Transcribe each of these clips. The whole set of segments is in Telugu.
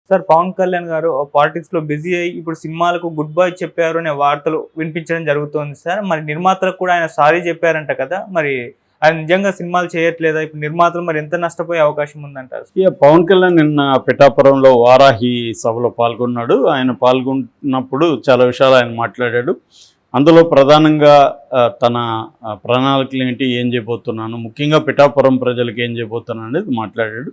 సార్ పవన్ కళ్యాణ్ గారు పాలిటిక్స్‌లో బిజీ అయ్యి ఇప్పుడు సినిమాలకు గుడ్ బై చెప్పారు అనే వార్తలు వినిపించడం జరుగుతోంది సార్. మరి నిర్మాతలకు కూడా ఆయన సారీ చెప్పారంట కదా! మరి ఆయన నిజంగా సినిమాలు చేయట్లేదా? ఇప్పుడు నిర్మాతలు మరి ఎంత నష్టపోయే అవకాశం ఉందంటారు? పవన్ కళ్యాణ్ నిన్న పిఠాపురంలో వారాహి సభలో పాల్గొన్నాడు. ఆయన పాల్గొన్నప్పుడు చాలా విషయాలు ఆయన మాట్లాడాడు. అందులో ప్రధానంగా తన ప్రణాళికలేంటి, ఏం చేయబోతున్నాను, ముఖ్యంగా పిఠాపురం ప్రజలకు ఏం చేయబోతున్నాను అనేది మాట్లాడాడు.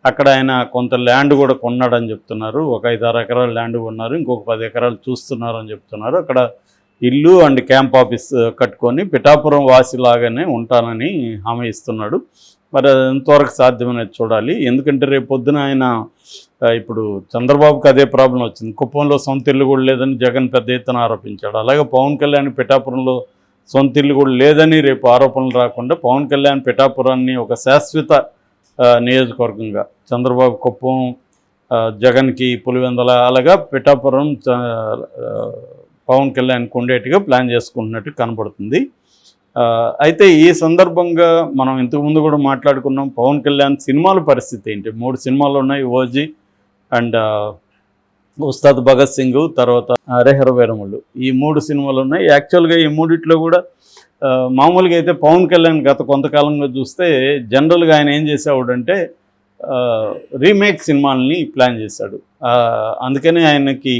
అక్కడ ఆయన కొంత ల్యాండ్ కూడా కొన్నాడని చెప్తున్నారు. ఒక 5-6 ఎకరాల ల్యాండ్ కొన్నారు, ఇంకొక 10 ఎకరాలు చూస్తున్నారని చెప్తున్నారు. అక్కడ ఇల్లు అండ్ క్యాంప్ ఆఫీస్ కట్టుకొని పిఠాపురం వాసిలాగానే ఉంటానని హామీ ఇస్తున్నాడు. మరి అది ఎంతవరకు సాధ్యమనేది చూడాలి. ఎందుకంటే రేపు పొద్దున ఆయన ఇప్పుడు చంద్రబాబుకి అదే ప్రాబ్లం వచ్చింది. కుప్పంలో సొంత ఇల్లు కూడా లేదని జగన్ పెద్ద ఎత్తున ఆరోపించాడు. అలాగే పవన్ కళ్యాణ్ పిఠాపురంలో సొంత ఇల్లు కూడా లేదని రేపు ఆరోపణలు రాకుండా పవన్ కళ్యాణ్ పిఠాపురాన్ని ఒక శాశ్వత నియోజకవర్గంగా, చంద్రబాబు కుప్పం, జగన్కి పులివెందల, అలాగా పిఠాపురం పవన్ కళ్యాణ్కి ఉండేట్టుగా ప్లాన్ చేసుకుంటున్నట్టు కనబడుతుంది. అయితే ఈ సందర్భంగా మనం ఇంతకుముందు కూడా మాట్లాడుకున్నాం, పవన్ కళ్యాణ్ సినిమాల పరిస్థితి ఏంటి. 3 సినిమాలు ఉన్నాయి, ఓజీ అండ్ ఉస్తాద్ భగత్ సింగ్, తర్వాత హరిహర వీరమల్లు. ఈ 3 సినిమాలు ఉన్నాయి. యాక్చువల్గా ఈ మూడిట్లో కూడా మామూలుగా అయితే పవన్ కళ్యాణ్ గత కొంతకాలంగా చూస్తే జనరల్గా ఆయన ఏం చేసేవాడంటే రీమేక్ సినిమాలని ప్లాన్ చేశాడు. అందుకని ఆయనకి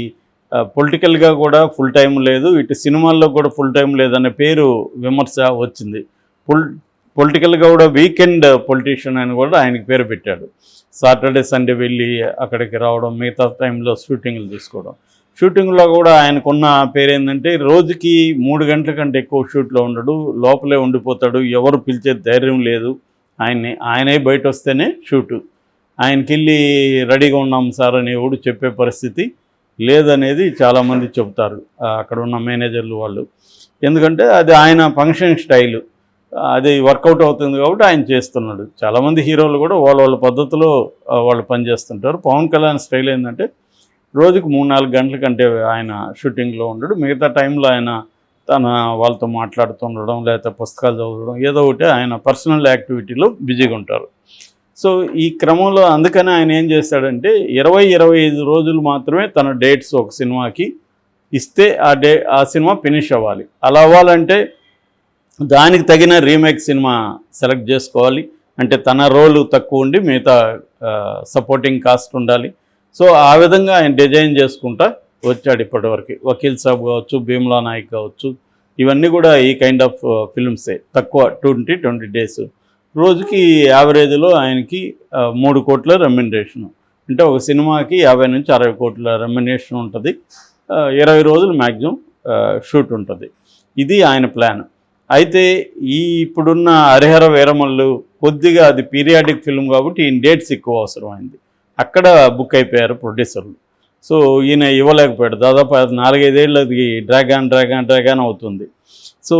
పొలిటికల్గా కూడా ఫుల్ టైం లేదు, ఇటు సినిమాల్లో కూడా ఫుల్ టైం లేదనే పేరు విమర్శ వచ్చింది. పొలిటికల్గా కూడా వీకెండ్ పొలిటీషియన్ అని కూడా ఆయనకి పేరు పెట్టాడు. సాటర్డే సండే వెళ్ళి అక్కడికి రావడం, మిగతా టైంలో షూటింగ్లు తీసుకోవడం. షూటింగ్లో కూడా ఆయనకున్న పేరు ఏంటంటే రోజుకి 3 గంటల కంటే ఎక్కువ షూట్లో ఉండడు, లోపలే ఉండిపోతాడు, ఎవరు పిలిచే ధైర్యం లేదు ఆయనే బయట వస్తేనే షూటు. ఆయనకెళ్ళి రెడీగా ఉన్నాం సార్ అని ఎవడు చెప్పే పరిస్థితి లేదనేది చాలామంది చెబుతారు, అక్కడ ఉన్న మేనేజర్లు వాళ్ళు. ఎందుకంటే అది ఆయన ఫంక్షన్ స్టైలు, అది వర్కౌట్ అవుతుంది కాబట్టి ఆయన చేస్తున్నాడు. చాలామంది హీరోలు కూడా వాళ్ళ పద్ధతిలో వాళ్ళు పనిచేస్తుంటారు. పవన్ కళ్యాణ్ స్టైల్ ఏంటంటే రోజుకు 3-4 గంటల కంటే ఆయన షూటింగ్లో ఉండడు. మిగతా టైంలో ఆయన తన వాళ్ళతో మాట్లాడుతుండడం, లేకపోతే పుస్తకాలు చదవడం, ఏదో ఒకటి ఆయన పర్సనల్ యాక్టివిటీలో బిజీగా ఉంటారు. సో ఈ క్రమంలో అందుకని ఆయన ఏం చేస్తాడంటే 20-25 రోజులు మాత్రమే తన డేట్స్ ఒక సినిమాకి ఇస్తే ఆ సినిమా ఫినిష్ అవ్వాలి. అలా అవ్వాలంటే దానికి తగిన రీమేక్ సినిమా సెలెక్ట్ చేసుకోవాలి. అంటే తన రోలు తక్కువ ఉండి మిగతా సపోర్టింగ్ కాస్ట్ ఉండాలి. సో ఆ విధంగా ఆయన డిజైన్ చేసుకుంటా వచ్చాడు ఇప్పటివరకు. వకీల్ సాబ్ కావచ్చు, భీమ్లా నాయక్ కావచ్చు, ఇవన్నీ కూడా ఈ కైండ్ ఆఫ్ ఫిల్మ్సే. తక్కువ 20 డేస్, రోజుకి యావరేజ్లో ఆయనకి 3 కోట్ల రెమ్యునరేషన్. అంటే ఒక సినిమాకి 50-60 కోట్ల రెమ్యునరేషన్ ఉంటుంది. 20 రోజులు మ్యాక్సిమం షూట్ ఉంటుంది. ఇది ఆయన ప్లాన్. అయితే ఇప్పుడున్న హరిహర వీరమల్లు కొద్దిగా అది పీరియాడిక్ ఫిల్మ్ కాబట్టి ఈయన డేట్స్ ఎక్కువ అవసరమైంది. అక్కడ బుక్ అయిపోయారు ప్రొడ్యూసర్లు. సో ఈయన ఇవ్వలేకపోయాడు. దాదాపు 4-5 ఏళ్ళు అది డ్రాగాన్ అవుతుంది. సో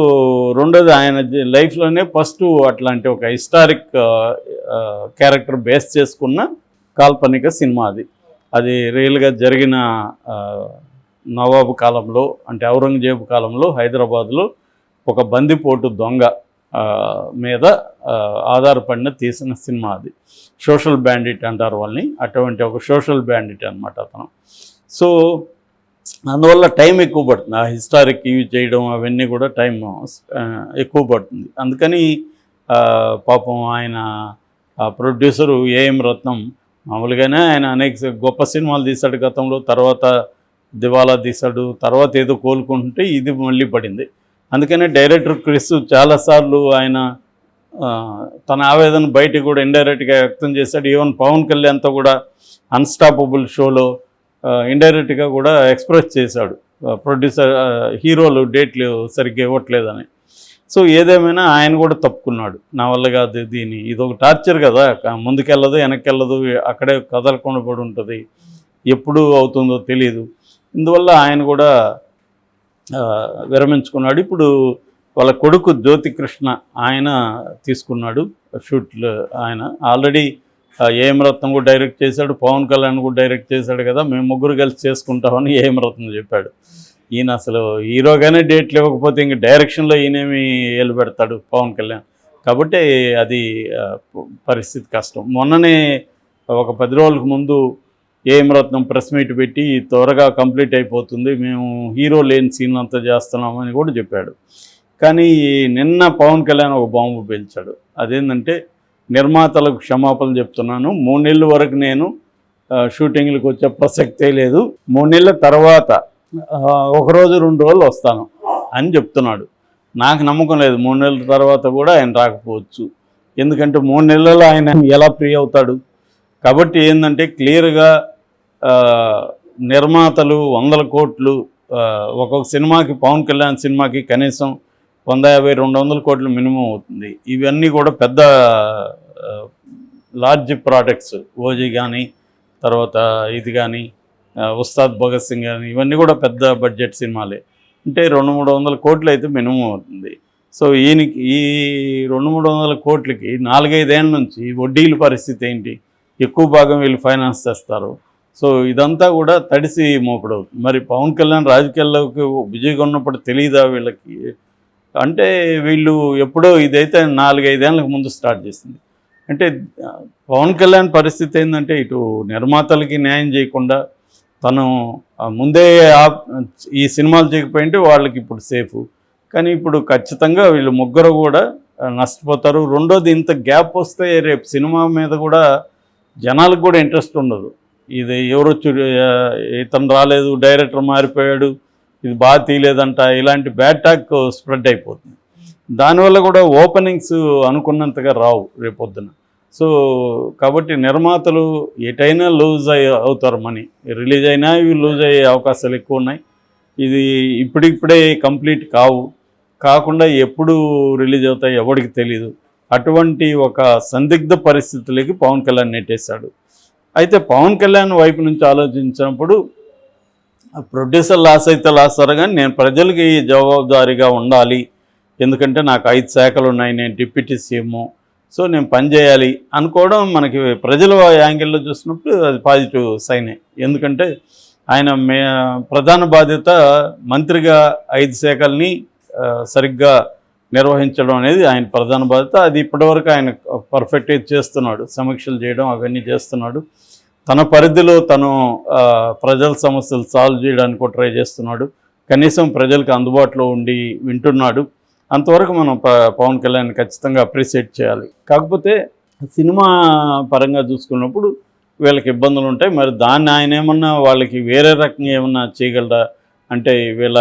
రెండోది ఆయన లైఫ్లోనే ఫస్ట్ అట్లాంటి ఒక హిస్టారిక్ క్యారెక్టర్ బేస్ చేసుకున్న కాల్పనిక సినిమా అది రియల్గా జరిగిన నవాబు కాలంలో, అంటే ఔరంగజేబు కాలంలో హైదరాబాద్లో ఒక బందిపోటు దొంగ మీద ఆధారపడిన తీసిన సినిమా అది. సోషల్ బ్యాండిట్ అంటారు వాళ్ళని, అటువంటి ఒక సోషల్ బ్యాండిట్ అనమాట అతను. సో అందువల్ల టైం ఎక్కువ పడుతుంది. ఆ హిస్టారిక్ ఇవి చేయడం అవన్నీ కూడా టైం ఎక్కువ పడుతుంది. అందుకని పాపం ఆయన ప్రొడ్యూసరు ఏఎం రత్నం మామూలుగానే ఆయన అనేక గొప్ప సినిమాలు తీశాడు గతంలో, తర్వాత దివాలా తీశాడు, తర్వాత ఏదో కోలుకుంటుంటే ఇది మళ్ళీ పడింది. అందుకనే డైరెక్టర్ క్రిస్ చాలాసార్లు ఆయన తన ఆవేదన బయటికి కూడా ఇండైరెక్ట్గా వ్యక్తం చేశాడు. ఈవెన్ పవన్ కళ్యాణ్తో కూడా అన్స్టాపబుల్ షోలో ఇండైరెక్ట్గా కూడా ఎక్స్ప్రెస్ చేశాడు, ప్రొడ్యూసర్ హీరోలు డేట్లు సరిగ్గా ఇవ్వట్లేదని. సో ఏదేమైనా ఆయన కూడా తప్పుకున్నాడు. నా వల్ల కాదు, ఇది ఒక టార్చర్ కదా, ముందుకెళ్ళదు వెనక్కి వెళ్ళదు, అక్కడే కదలకుండా పడి ఉంటుంది, ఎప్పుడు అవుతుందో తెలియదు. ఇందువల్ల ఆయన కూడా విరమించుకున్నాడు. ఇప్పుడు వాళ్ళ కొడుకు జ్యోతికృష్ణ ఆయన తీసుకున్నాడు షూట్లు. ఆయన ఆల్రెడీ ఏఎం రత్నం కూడా డైరెక్ట్ చేశాడు, పవన్ కళ్యాణ్ కూడా డైరెక్ట్ చేశాడు కదా, మేము ముగ్గురు కలిసి చేసుకుంటామని ఏఎం రత్నం చెప్పాడు. ఈయన అసలు హీరోగానే డేట్లు ఇవ్వకపోతే ఇంక డైరెక్షన్లో ఈయనేమి ఏలు పెడతాడు పవన్ కళ్యాణ్. కాబట్టి అది పరిస్థితి కష్టం. మొన్ననే ఒక 10 రోజులకు ముందు ఏం రత్నం ప్రెస్ మీట్ పెట్టి త్వరగా కంప్లీట్ అయిపోతుంది, మేము హీరో లేని సీన్ అంతా చేస్తున్నామని కూడా చెప్పాడు. కానీ నిన్న పవన్ కళ్యాణ్ ఒక బాంబు పేల్చాడు. అదేంటంటే నిర్మాతలకు క్షమాపణలు చెప్తున్నాను, 3 నెలల వరకు నేను షూటింగ్లకు వచ్చే ప్రసక్తే లేదు, 3 నెలల తర్వాత 1 రోజు 2 రోజులు వస్తాను అని చెప్తున్నాడు. నాకు నమ్మకం లేదు 3 నెలల తర్వాత కూడా ఆయన రాకపోవచ్చు. ఎందుకంటే 3 నెలల్లో ఆయన ఎలా ఫ్రీ అవుతాడు? కాబట్టి ఏంటంటే క్లియర్గా నిర్మాతలు 100 కోట్లు ఒక్కొక్క సినిమాకి, పవన్ కళ్యాణ్ సినిమాకి కనీసం 150-200 కోట్లు మినిమం అవుతుంది. ఇవన్నీ కూడా పెద్ద లార్జ్ ప్రాజెక్ట్స్, ఓజీ కానీ, తర్వాత ఇది కానీ, ఉస్తాద్ భగత్ సింగ్ కానీ, ఇవన్నీ కూడా పెద్ద బడ్జెట్ సినిమాలే. అంటే 200-300 కోట్లు అయితే మినిమం అవుతుంది. సో ఈయనకి ఈ 200-300 కోట్లకి 4-5 ఏళ్ళ నుంచి వడ్డీల పరిస్థితి ఏంటి? ఎక్కువ భాగం వీళ్ళు ఫైనాన్స్ చేస్తారు. సో ఇదంతా కూడా తడిసి మోపడవుతుంది. మరి పవన్ కళ్యాణ్ రాజకీయాల్లోకి బిజీగా ఉన్నప్పుడు తెలియదా వీళ్ళకి? అంటే వీళ్ళు ఎప్పుడో ఇదైతే 4-5 ఏళ్ళకి ముందు స్టార్ట్ చేసింది. అంటే పవన్ కళ్యాణ్ పరిస్థితి ఏంటంటే ఇటు నిర్మాతలకి న్యాయం చేయకుండా తను ముందే ఈ సినిమాలు చేయకపోయింటే వాళ్ళకి ఇప్పుడు సేఫ్. కానీ ఇప్పుడు ఖచ్చితంగా వీళ్ళు ముగ్గురు కూడా నష్టపోతారు. రెండోది, ఇంత గ్యాప్ వస్తే రేపు సినిమా మీద కూడా జనాలకు కూడా ఇంట్రెస్ట్ ఉండదు. ఇది ఎవరొచ్చు, ఇతను రాలేదు, డైరెక్టర్ మారిపోయాడు, ఇది బాగా తీయలేదంట, ఇలాంటి బ్యాడ్ టాక్ స్ప్రెడ్ అయిపోతుంది. దానివల్ల కూడా ఓపెనింగ్స్ అనుకున్నంతగా రావు రేపొద్దున. సో కాబట్టి నిర్మాతలు ఎటైనా లూజ్ అవుతారు మనీ. రిలీజ్ అయినా ఇవి లూజ్ అయ్యే అవకాశాలు ఎక్కువ ఉన్నాయి. ఇది ఇప్పుడిప్పుడే కంప్లీట్ కాకుండా ఎప్పుడు రిలీజ్ అవుతాయి ఎవరికి తెలీదు. అటువంటి ఒక సందిగ్ధ పరిస్థితులకి పవన్ కళ్యాణ్ నెట్టేశాడు. అయితే పవన్ కళ్యాణ్ వైపు నుంచి ఆలోచించినప్పుడు ప్రొడ్యూసర్ లాస్ అయితే లాస్ కానీ నేను ప్రజలకి జవాబుదారీగా ఉండాలి, ఎందుకంటే నాకు 5 శాఖలు ఉన్నాయి, నేను డిప్యూటీ సీఎం, సో నేను పనిచేయాలి అనుకోవడం మనకి ప్రజల యాంగిల్లో చూసినప్పుడు అది పాజిటివ్ సైనే. ఎందుకంటే ఆయన ప్రధాన బాధ్యత మంత్రిగా 5 శాఖల్ని సరిగ్గా నిర్వహించడం అనేది ఆయన ప్రధాన బాధ్యత. అది ఇప్పటివరకు ఆయన పర్ఫెక్ట్గా చేస్తున్నాడు, సమీక్షలు చేయడం అవన్నీ చేస్తున్నాడు. తన పరిధిలో తను ప్రజల సమస్యలు సాల్వ్ చేయడానికి ట్రై చేస్తున్నాడు. కనీసం ప్రజలకు అందుబాటులో ఉండి వింటున్నాడు. అంతవరకు మనం పవన్ కళ్యాణ్ ఖచ్చితంగా అప్రిషియేట్ చేయాలి. కాకపోతే సినిమా పరంగా చూసుకున్నప్పుడు వీళ్ళకి ఇబ్బందులు ఉంటాయి. మరి దాన్ని ఆయన ఏమన్నా వాళ్ళకి వేరే రకంగా ఏమన్నా చేయగలరా అంటే, వీళ్ళ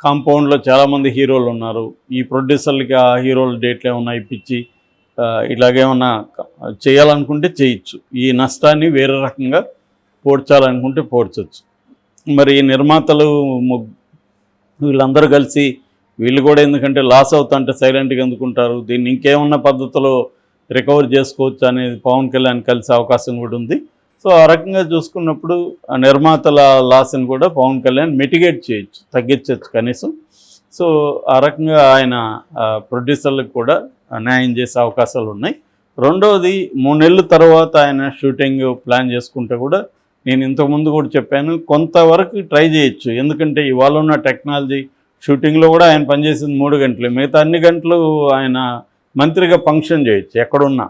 కాంపౌండ్లో చాలామంది హీరోలు ఉన్నారు, ఈ ప్రొడ్యూసర్లకి ఆ హీరోల డేట్లు ఏమన్నా ఇప్పించి ఇలాగేమన్నా చేయాలనుకుంటే చేయొచ్చు. ఈ నష్టాన్ని వేరే రకంగా పోడ్చాలనుకుంటే పోడ్చవచ్చు. మరి ఈ నిర్మాతలు వీళ్ళందరూ కలిసి వీళ్ళు కూడా ఎందుకంటే లాస్ అవుతుంటే సైలెంట్గా అందుకుంటారు, దీన్ని ఇంకేమన్నా పద్ధతిలో రికవర్ చేసుకోవచ్చు అనేది పవన్ కళ్యాణ్ కలిసే అవకాశం కూడా ఉంది. సో ఆ రకంగా చూసుకున్నప్పుడు ఆ నిర్మాతల లాస్ని కూడా పవన్ కళ్యాణ్ మిటిగేట్ చేయొచ్చు, తగ్గించవచ్చు కనీసం. సో ఆ రకంగా ఆయన ప్రొడ్యూసర్లకు కూడా న్యాయం చేసే అవకాశాలు ఉన్నాయి. రెండవది, 3 నెలల తర్వాత ఆయన షూటింగ్ ప్లాన్ చేసుకుంటే కూడా నేను ఇంతకుముందు కూడా చెప్పాను, కొంతవరకు ట్రై చేయొచ్చు. ఎందుకంటే ఇవాళ ఉన్న టెక్నాలజీ, షూటింగ్లో కూడా ఆయన పనిచేసింది 3 గంటలు, మిగతా అన్ని గంటలు ఆయన మంత్రిగా ఫంక్షన్ చేయొచ్చు ఎక్కడున్నా.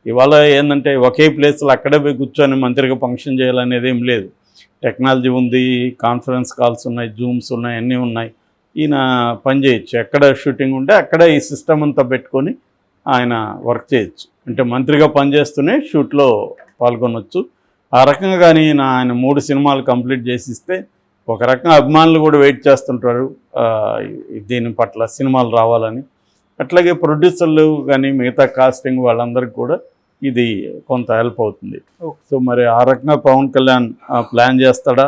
ఇవాళ ఏంటంటే ఒకే ప్లేస్లో అక్కడే పోయి కూర్చొని మంత్రిగా ఫంక్షన్ చేయాలనేది ఏం లేదు. టెక్నాలజీ ఉంది, కాన్ఫరెన్స్ కాల్స్ ఉన్నాయి, జూమ్స్ ఉన్నాయి, అన్నీ ఉన్నాయి. ఈయన పని చేయొచ్చు, ఎక్కడ షూటింగ్ ఉంటే అక్కడ ఈ సిస్టమ్ అంతా పెట్టుకొని ఆయన వర్క్ చేయొచ్చు. అంటే మంత్రిగా పనిచేస్తూనే షూట్లో పాల్గొనవచ్చు. ఆ రకంగా కానీ ఆయన 3 సినిమాలు కంప్లీట్ చేసిస్తే ఒక రకంగా అభిమానులు కూడా వెయిట్ చేస్తుంటారు దీని పట్ల, సినిమాలు రావాలని. అట్లాగే ప్రొడ్యూసర్లు కానీ మిగతా కాస్టింగ్ వాళ్ళందరికీ కూడా ఇది కొంత హెల్ప్ అవుతుంది. సో మరి ఆ రకంగా పవన్ కళ్యాణ్ ప్లాన్ చేస్తాడా,